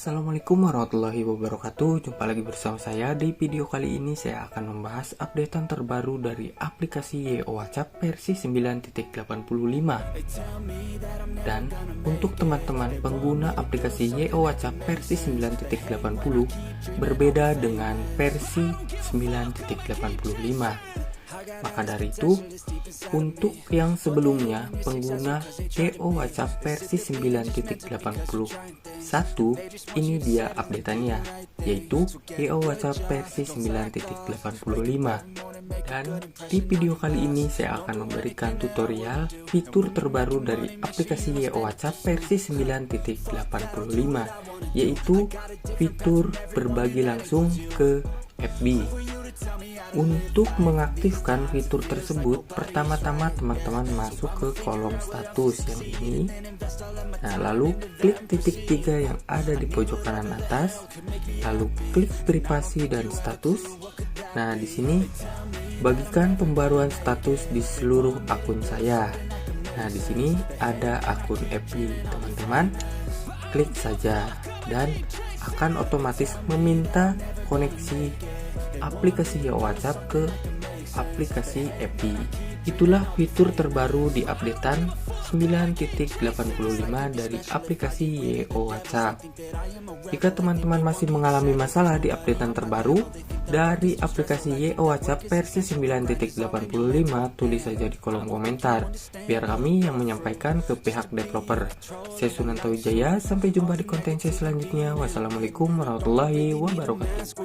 Assalamualaikum warahmatullahi wabarakatuh. Jumpa lagi bersama saya. Di video kali ini saya akan membahas updatean terbaru dari aplikasi YO WhatsApp versi 9.85. Dan untuk teman-teman pengguna aplikasi YO WhatsApp versi 9.80 berbeda dengan versi 9.85. Maka dari itu, untuk yang sebelumnya pengguna YO WhatsApp versi 9.81, ini dia updateannya, yaitu YO WhatsApp versi 9.85. Dan di video kali ini saya akan memberikan tutorial fitur terbaru dari aplikasi YO WhatsApp versi 9.85, yaitu fitur berbagi langsung ke FB. Untuk mengaktifkan fitur tersebut, pertama-tama teman-teman masuk ke kolom status yang ini. Nah, lalu klik titik 3 yang ada di pojok kanan atas, lalu klik privasi dan status. Nah, di sini bagikan pembaruan status di seluruh akun saya. Nah, di sini ada akun FB, teman-teman. Klik saja dan akan otomatis meminta koneksi aplikasi YO WhatsApp ke aplikasi FB. Itulah fitur terbaru di updatean 9.85 dari aplikasi YO WhatsApp. Jika teman-teman masih mengalami masalah di updatean terbaru dari aplikasi YO WhatsApp versi 9.85, tulis saja di kolom komentar biar kami yang menyampaikan ke pihak developer. Saya Sunanto Wijaya, sampai jumpa di konten saya selanjutnya. Wassalamualaikum warahmatullahi wabarakatuh.